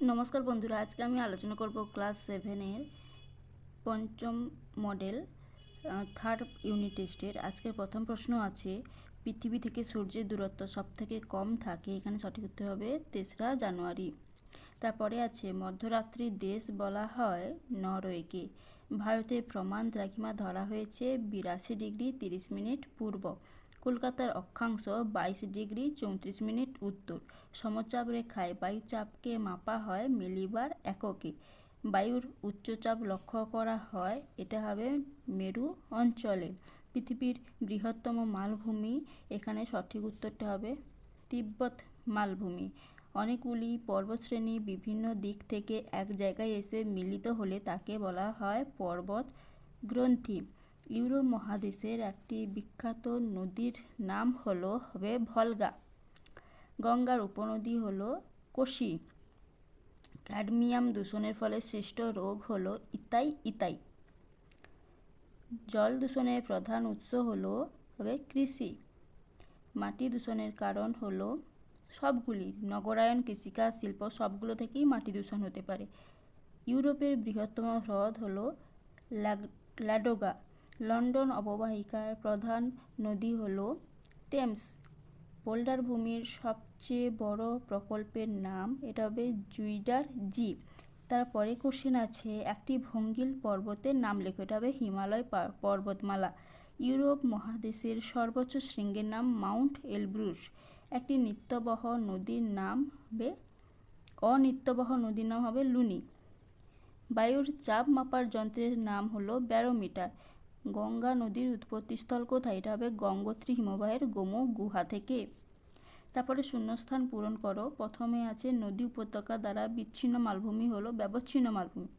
নমস্কার বন্ধুরা, আজকে আমি আলোচনা করব ক্লাস 7-এর পঞ্চম মডেল থার্ড ইউনিট টেস্টের। আজকের প্রথম প্রশ্ন আছে, পৃথিবী থেকে সূর্যের দূরত্ব সবথেকে কম থাকে। এখানে সঠিক উত্তর হবে 3রা জানুয়ারি। তারপরে আছে, মধ্যরাত্রির দেশ বলা হয় নরওয়েকে। ভারতের প্রমাণ দ্রাঘিমা ধরা হয়েছে 82°30' পূর্ব। কলকাতার অক্ষাংশ 22°34' উত্তর। সমচাপ রেখায় বায়ুচাপকে মাপা হয় মিলিবার এককে। বায়ুর উচ্চচাপ লক্ষ্য করা হয়, এটা হবে মেরু অঞ্চলে। পৃথিবীর বৃহত্তম মালভূমি, এখানে সঠিক উত্তরটা হবে তিব্বত মালভূমি। অনেকগুলি পর্বতশ্রেণী বিভিন্ন দিক থেকে এক জায়গায় এসে মিলিত হলে তাকে বলা হয় পর্বত গ্রন্থি। ইউরোপ মহাদেশের একটি বিখ্যাত নদীর নাম হবে ভলগা। গঙ্গার উপনদী হলো কোশি। ক্যাডমিয়াম দূষণের ফলে সৃষ্ট রোগ হলো ইতাই। জল দূষণের প্রধান উৎস হবে কৃষি। মাটি দূষণের কারণ হলো সবগুলি, নগরায়ন, কৃষিকাজ, শিল্প, সবগুলো থেকেই মাটি দূষণ হতে পারে। ইউরোপের বৃহত্তম হ্রদ হলো লাডোগা। লন্ডন অববাহিকার প্রধান নদী হলো টেমস। বোল্ডার ভূমির সবচেয়ে বড় প্রকল্পের নাম, এটা হবে জুইডার জি। তারপরে কোশ্চেন আছে, একটি ভঙ্গিল পর্বতের নাম লেখো। এটা হবে হিমালয় পর্বতমালা। ইউরোপ মহাদেশের সর্বোচ্চ শৃঙ্গের নাম মাউন্ট এলব্রুস। একটি অনিত্যবহ নদীর নাম হবে লুনি। বায়ুর চাপ মাপার যন্ত্রের নাম হলো ব্যারোমিটার। গঙ্গা নদীর উৎপত্তিস্থল কোথায়? এটা হবে গঙ্গোত্রী হিমবাহের গোমু গুহা থেকে। তারপরে শূন্যস্থান পূরণ করো। প্রথমে আছে, নদী উপত্যকা দ্বারা বিচ্ছিন্ন মালভূমি হলো ব্যবচ্ছিন্ন মালভূমি।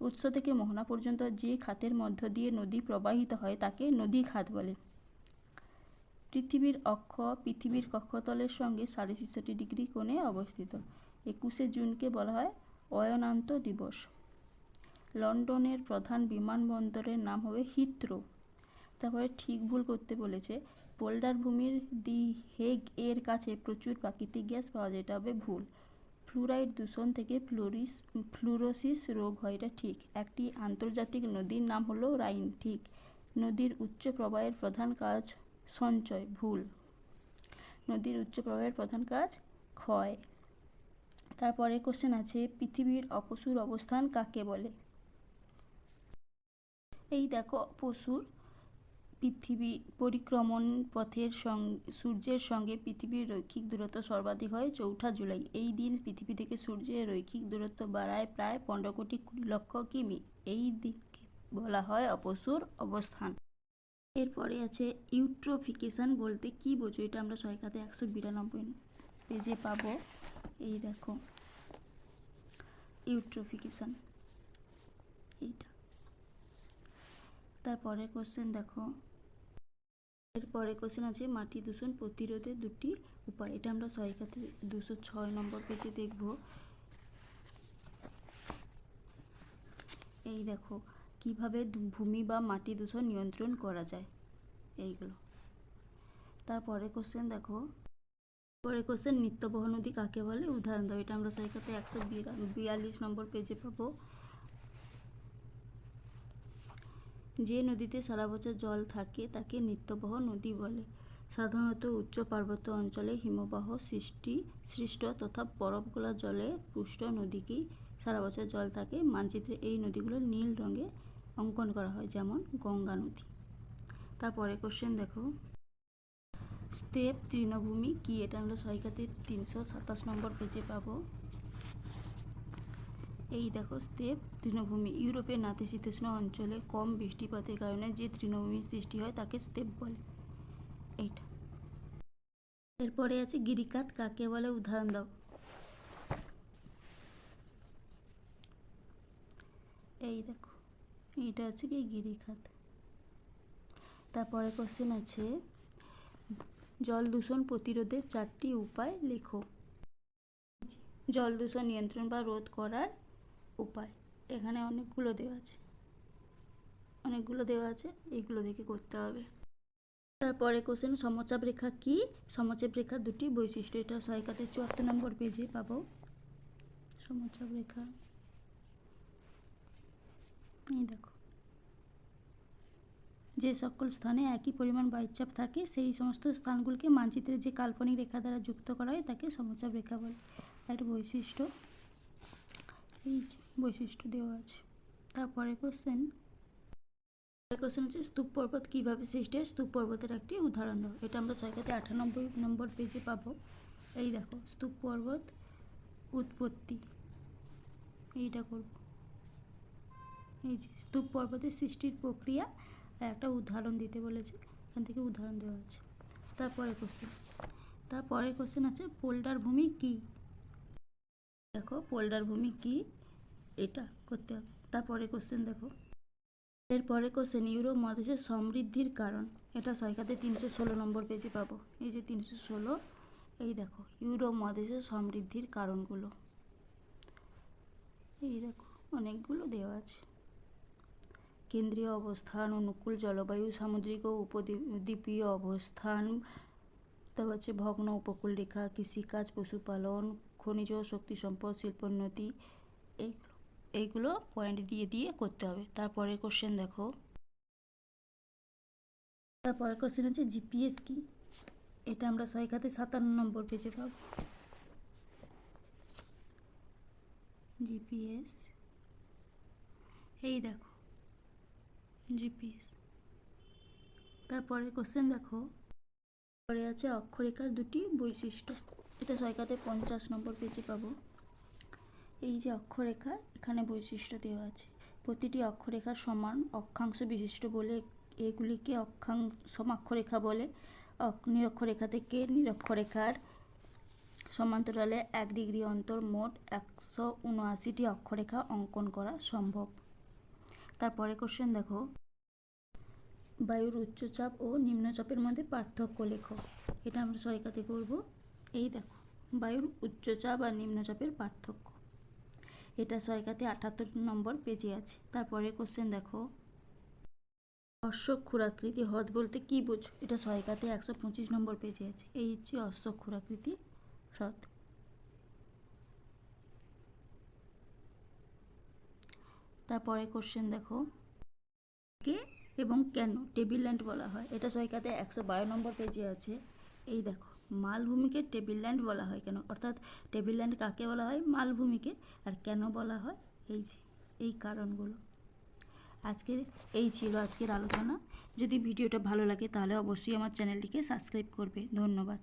উৎস থেকে মোহনা পর্যন্ত যে খাতের মধ্য দিয়ে নদী প্রবাহিত হয় তাকে নদী খাত বলে। পৃথিবীর অক্ষ পৃথিবীর কক্ষতলের সঙ্গে 66° কোণে অবস্থিত। 21শে জুনকে বলা হয় অয়নান্ত দিবস। লন্ডনের প্রধান বিমানবন্দরের নাম হবে হিথ্রো। তারপরে ঠিক ভুল করতে বলেছে, বোল্ডার ভূমির দি হেগ এর কাছে প্রচুর প্রাকৃতিক গ্যাস পাওয়া যায়, এটা হবে ভুল। ফ্লুরাইড দূষণ থেকে ফ্লুরোসিস রোগ হয়, এটা ঠিক। একটি আন্তর্জাতিক নদীর নাম হলো রাইন, ঠিক। নদীর উচ্চ প্রবাহের প্রধান কাজ সঞ্চয়, ভুল। নদীর উচ্চ প্রবাহের প্রধান কাজ ক্ষয়। তারপরে কোশ্চেন আছে, পৃথিবীর অপসুর অবস্থান কাকে বলে? এই দেখো, পশুর পৃথিবী পরিক্রমণ পথের সূর্যের সঙ্গে পৃথিবীর রৈখিক দূরত্ব সর্বাধিক হয় 4 জুলাই। এই দিন পৃথিবী থেকে সূর্যের রৈখিক দূরত্ব বাড়ায় প্রায় 15,20,00,000 কিমি। এই দিককে বলা হয় অপসুর অবস্থান। এরপরে আছে, ইউট্রোফিকেশন বলতে কি বোঝো? এটা আমরা সহায়িকাতে 192 পেজে পাবো। এই দেখো, ইউট্রোফিকেশন এইটা। তারপরে কোশ্চেন দেখো, এরপরে কোশ্চেন আছে, মাটি দূষণ প্রতিরোধের 2টি উপায়। এটা আমরা সহায়িকাতে 206 নম্বর পেজে দেখব। এই দেখো, কিভাবে ভূমি বা মাটি দূষণ নিয়ন্ত্রণ করা যায়, এইগুলো। তারপরে কোশ্চেন দেখো, পরে কোশ্চেন, নিত্যবহ নদী কাকে বলে? উদাহরণ দাও। এটা আমরা সহায়িকাতে 142 নম্বর পেজে পাবো। যে নদীতে সারা বছর জল থাকে তাকে নিত্যবহ নদী বলে। সাধারণত উচ্চ পার্বত্য অঞ্চলে হিমবাহ সৃষ্ট তথা বরফগলা জলে পুষ্ট নদীকেই সারা বছর জল থাকে। মানচিত্রে এই নদীগুলো নীল রঙে অঙ্কন করা হয়, যেমন গঙ্গা নদী। তারপরে কোশ্চেন দেখো, স্টেপ তৃণভূমি কি? এটা আমরা সহায়িকাতে 327 নম্বর পেজে পাবো। এই দেখো, স্টেপ তৃণভূমি ইউরোপের নাতিশীতোষ্ণ অঞ্চলে কম বৃষ্টিপাতের কারণে যে তৃণভূমির সৃষ্টি হয় তাকে স্টেপ বলে, এইটা। এরপরে আছে, গিরিখাত কাকে বলে? উদাহরণ দাও। এই দেখো, এইটা আছে কি গিরিখাত। তারপরে কোশ্চেন আছে, জল দূষণ প্রতিরোধের 4টি উপায় লেখো। জল দূষণ নিয়ন্ত্রণ বা রোধ করার উপায়, এখানে অনেকগুলো দেওয়া আছে, এইগুলো দেখে করতে হবে। তারপরে কোশ্চেন, সমচাপ রেখা কি? সমচাপ রেখার 2টি বৈশিষ্ট্য। এটা সহায়িকাতে 74 নম্বর পেজে পাবো। সমচাপ রেখা, এই দেখো যে সকল স্থানে একই পরিমাণ বায়ুচাপ থাকে সেই সমস্ত স্থানগুলিকে মানচিত্রের যে কাল্পনিক রেখা দ্বারা যুক্ত করা হয় তাকে সমচাপ রেখা বলে। একটা বৈশিষ্ট্য, এই বৈশিষ্ট্য দেওয়া আছে। তারপরে কোশ্চেন হচ্ছে স্তূপ পর্বত কীভাবে সৃষ্টি হয়, স্তূপ পর্বতের একটি উদাহরণ দাও। এটা আমরা 98 নম্বর পেজে পাবো। এই দেখো স্তূপ পর্বত উৎপত্তি, এইটা করব। এই যে স্তূপ পর্বতের সৃষ্টির প্রক্রিয়া একটা উদাহরণ দিতে বলেছে, এখান থেকে উদাহরণ দেওয়া আছে। তারপরে কোশ্চেন আছে পোল্ডার ভূমি কি। দেখো পোল্ডার ভূমি কি, এটা করতে হবে। তারপরে কোশ্চেন দেখো, এরপরে কোশ্চেন ইউরোপ মহাদেশের সমৃদ্ধির কারণ। এটা সৈকাতে 316 নম্বর পেজে পাবো। এই যে 316, এই দেখো ইউরোপ মহাদেশের সমৃদ্ধির কারণগুলো, এই দেখো অনেকগুলো দেওয়া আছে। কেন্দ্রীয় অবস্থান, অনুকূল জলবায়ু, সামুদ্রিক ও উপদ্বীপীয় অবস্থান, তারপর হচ্ছে ভগ্ন উপকূল রেখা, কৃষিকাজ, পশুপালন, খনিজ শক্তি সম্পদ, শিল্পোন্নতি, এইগুলো পয়েন্ট দিয়ে করতে হবে। তারপরে কোশ্চেন দেখো, তারপরে কোশ্চেন হচ্ছে জিপিএস কি। এটা আমরা সৈকাতে 57 নম্বর পেজে পাব। জিপিএস, এই দেখো জিপিএস। তারপরে কোশ্চেন দেখো, পরে আছে অক্ষরেখার দুটি বৈশিষ্ট্য। এটা সৈকাতে 50 নম্বর পেজে পাবো। এই যে অক্ষরেখা, এখানে বৈশিষ্ট্য দেওয়া আছে। প্রতিটি অক্ষরেখার সমান অক্ষাংশ বিশিষ্ট বলে এগুলিকে সমাক্ষরেখা বলে। নিরক্ষরেখা থেকে নিরক্ষরেখার সমান্তরালে 1 ডিগ্রি অন্তর মোট 179টি অক্ষরেখা অঙ্কন করা সম্ভব। তারপরে কোশ্চেন দেখো, বায়ুর উচ্চচাপ ও নিম্নচাপের মধ্যে পার্থক্য লেখো। এটা আমরা সৈকাতে করব। এই দেখো বায়ুর উচ্চচাপ আর নিম্নচাপের পার্থক্য, এটা সৈকাতে 78 নম্বর পেজে আছে। তারপরে কোশ্চেন দেখো, অশ্বক্ষুরাকৃতি হ্রদ বলতে কি বোঝো। এটা সৈকাতে 125 নম্বর পেজে আছে। এই হচ্ছে অশ্বক্ষুরাকৃতি হ্রদ। তারপরে কোশ্চেন দেখো, কে এবং কেন টেবিল ল্যান্ড বলা হয়। এটা সৈকাতে 112 নম্বর পেজে আছে। এই দেখো মালভূমিকে টেবিল ল্যান্ড বলা হয় কেন, অর্থাৎ টেবিল ল্যান্ড কাকে বলা হয়, মালভূমিকে। আর কেন বলা হয়, এই যে এই কারণগুলো। এই ছিল আজকের আলোচনা। যদি ভিডিওটা ভালো লাগে তাহলে অবশ্যই আমার চ্যানেলটিকে সাবস্ক্রাইব করবে। ধন্যবাদ।